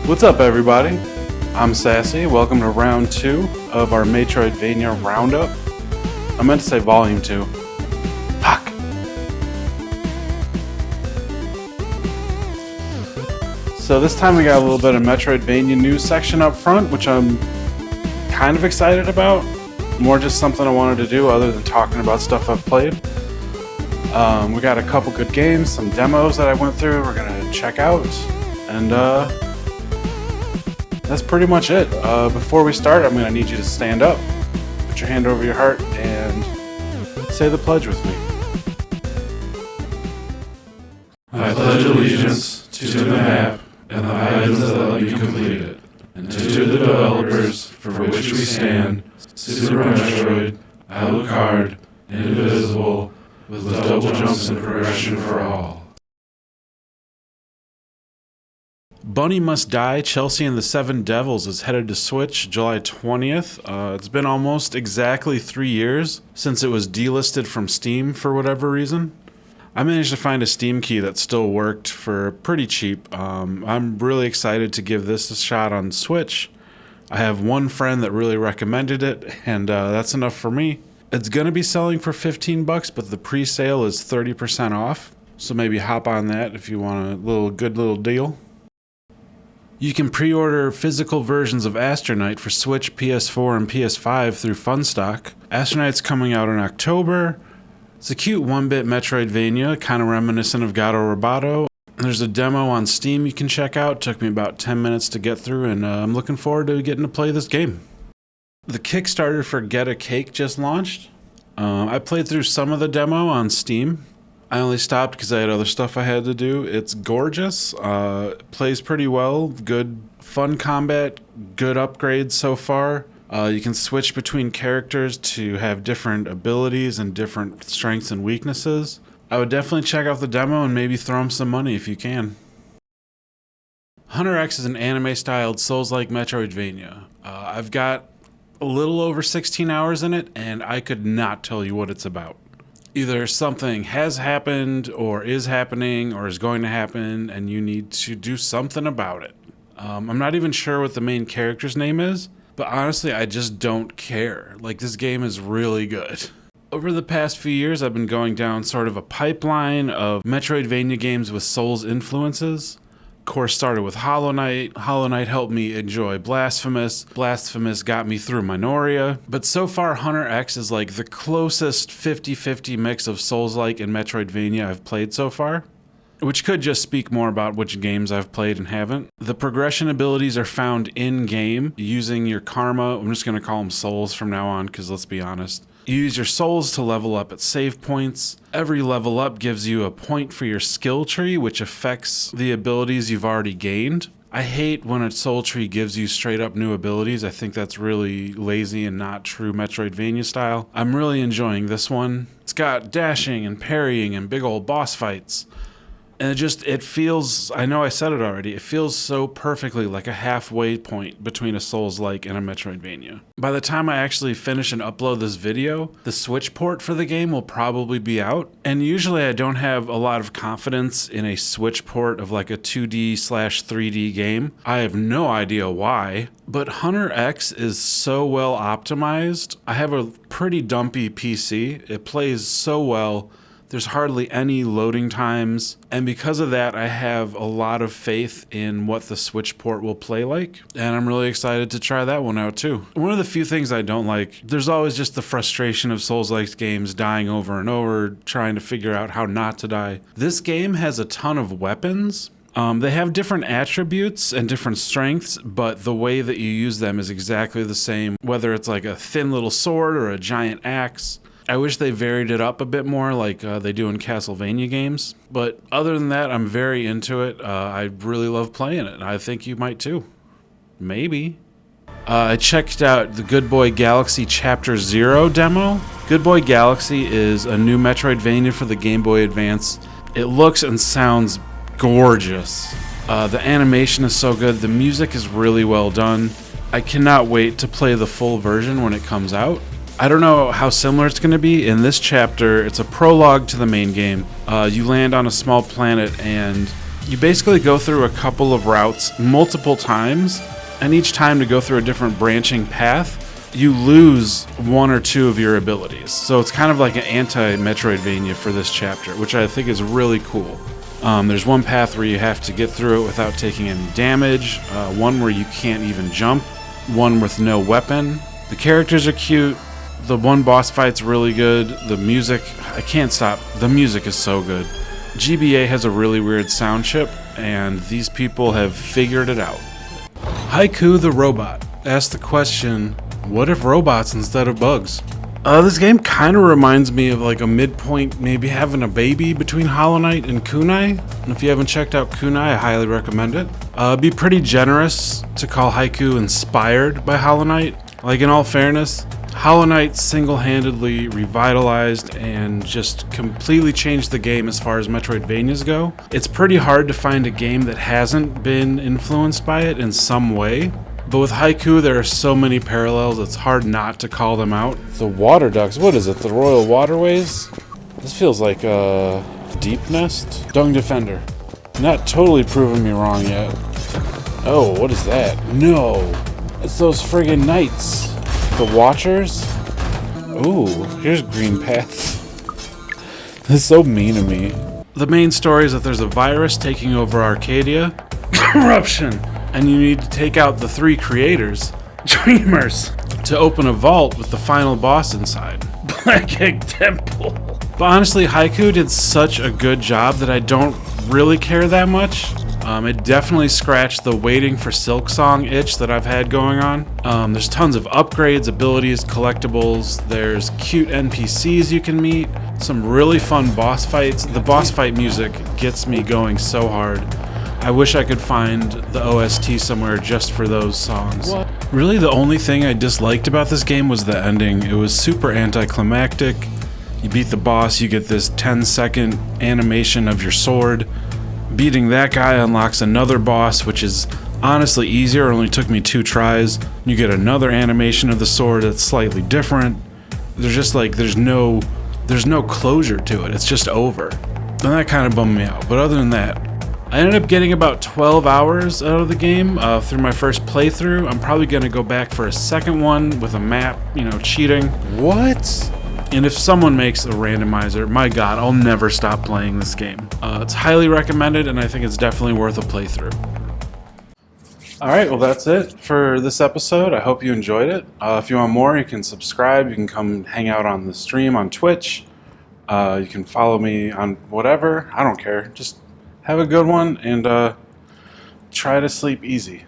What's up, everybody? I'm Sassy. Welcome to round 2 of our Maytroidvania Roundup. I meant to say volume 2. Fuck. So this time we got a little bit of Metroidvania news section up front, which I'm kind of excited about. More just something I wanted to do other than talking about stuff I've played. We got a couple good games, some demos that I went through we're gonna check out, and that's pretty much it. Before we start, I'm gonna need you to stand up, put your hand over your heart, and say the pledge with me. I pledge allegiance to the map and the items that let me complete it, and to the developers for which we stand, Super Metroid, Alucard, Indivisible, with double jumps and progression for all. Bunny Must Die, Chelsea and the Seven Devils is headed to Switch July 20th. It's been almost exactly 3 years since it was delisted from Steam for whatever reason. I managed to find a Steam key that still worked for pretty cheap. I'm really excited to give this a shot on Switch. I have one friend that really recommended it, and that's enough for me. It's going to be selling for $15, but the pre-sale is 30% off, so maybe hop on that if you want a good little deal. You can pre-order physical versions of Astronite for Switch, PS4, and PS5 through Funstock. Astronite's coming out in October. It's a cute 1-bit Metroidvania, kind of reminiscent of Gato Roboto. There's a demo on Steam you can check out. It took me about 10 minutes to get through, and I'm looking forward to getting to play this game. The Kickstarter for Gedda Cake just launched. I played through some of the demo on Steam. I only stopped because I had other stuff I had to do. It's gorgeous. Plays pretty well. Good fun combat. Good upgrades so far. You can switch between characters to have different abilities and different strengths and weaknesses. I would definitely check out the demo and maybe throw them some money if you can. HunterX is an anime-styled Souls-like Metroidvania. I've got a little over 16 hours in it, and I could not tell you what it's about. Either something has happened, or is happening, or is going to happen, and you need to do something about it. I'm not even sure what the main character's name is, but honestly, I just don't care. Like, this game is really good. Over the past few years, I've been going down sort of a pipeline of Metroidvania games with Souls influences. Of course, started with Hollow Knight. Hollow Knight helped me enjoy Blasphemous. Blasphemous got me through Minoria. But so far, HunterX is like the closest 50-50 mix of Souls-like and Metroidvania I've played so far, which could just speak more about which games I've played and haven't. The progression abilities are found in-game using your karma. I'm just going to call them souls from now on, because let's be honest. You use your souls to level up at save points. Every level up gives you a point for your skill tree, which affects the abilities you've already gained. I hate when a soul tree gives you straight up new abilities. I think that's really lazy and not true Metroidvania style. I'm really enjoying this one. It's got dashing and parrying and big old boss fights. And it feels, I know I said it already, it feels so perfectly like a halfway point between a Souls-like and a Metroidvania. By the time I actually finish and upload this video, the Switch port for the game will probably be out. And usually I don't have a lot of confidence in a Switch port of like a 2D/3D game. I have no idea why, but HunterX is so well optimized. I have a pretty dumpy PC. It plays so well. There's hardly any loading times, and because of that, I have a lot of faith in what the Switch port will play like, and I'm really excited to try that one out too. One of the few things I don't like, there's always just the frustration of Souls-like games dying over and over, trying to figure out how not to die. This game has a ton of weapons. They have different attributes and different strengths, but the way that you use them is exactly the same, whether it's like a thin little sword or a giant axe. I wish they varied it up a bit more like they do in Castlevania games. But other than that, I'm very into it. I really love playing it. I think you might too. Maybe. I checked out the Good Boy Galaxy Chapter 0 demo. Good Boy Galaxy is a new Metroidvania for the Game Boy Advance. It looks and sounds gorgeous. The animation is so good. The music is really well done. I cannot wait to play the full version when it comes out. I don't know how similar it's going to be. In this chapter, it's a prologue to the main game. You land on a small planet and You basically go through a couple of routes multiple times, and each time to go through a different branching path, you lose one or two of your abilities. So it's kind of like an anti-Metroidvania for this chapter, which I think is really cool. There's one path where you have to get through it without taking any damage, one where you can't even jump, one with no weapon. The characters are cute, the one boss fight's really good, the music, I can't stop, the music is so good. GBA has a really weird sound chip, and these people have figured it out. Haiku the robot asked the question, what if robots instead of bugs? This game kind of reminds me of like a midpoint, maybe having a baby between Hollow Knight and Kunai. And if you haven't checked out Kunai, I highly recommend it. It'd be pretty generous to call Haiku inspired by Hollow Knight. Like, in all fairness, Hollow Knight single-handedly revitalized and just completely changed the game as far as Metroidvanias go. It's pretty hard to find a game that hasn't been influenced by it in some way. But with Haiku, there are so many parallels, it's hard not to call them out. The water ducks, what is it, the Royal Waterways? This feels like a Deep Nest? Dung Defender. Not totally proving me wrong yet. Oh, what is that? No, it's those friggin' knights. The Watchers? Ooh, here's Green Path. This is so mean of me. The main story is that there's a virus taking over Arcadia. Corruption! And you need to take out the 3 creators, Dreamers, to open a vault with the final boss inside. Black Egg Temple. But honestly, Haiku did such a good job that I don't really care that much. It definitely scratched the waiting for Silk Song itch that I've had going on. There's tons of upgrades, abilities, collectibles. There's cute NPCs you can meet. Some really fun boss fights. The boss fight music gets me going so hard. I wish I could find the OST somewhere just for those songs. What? Really, the only thing I disliked about this game was the ending. It was super anticlimactic. You beat the boss, you get this 10-second animation of your sword. Beating that guy unlocks another boss, which is honestly easier. It only took me 2 tries. You get another animation of the sword that's slightly different. There's just like, there's no closure to it. It's just over. And that kind of bummed me out. But other than that, I ended up getting about 12 hours out of the game through my first playthrough. I'm probably going to go back for a second one with a map, cheating. What? And if someone makes a randomizer, my god, I'll never stop playing this game. It's highly recommended, and I think it's definitely worth a playthrough. Alright, well that's it for this episode. I hope you enjoyed it. If you want more, you can subscribe. You can come hang out on the stream on Twitch. You can follow me on whatever. I don't care. Just have a good one, and try to sleep easy.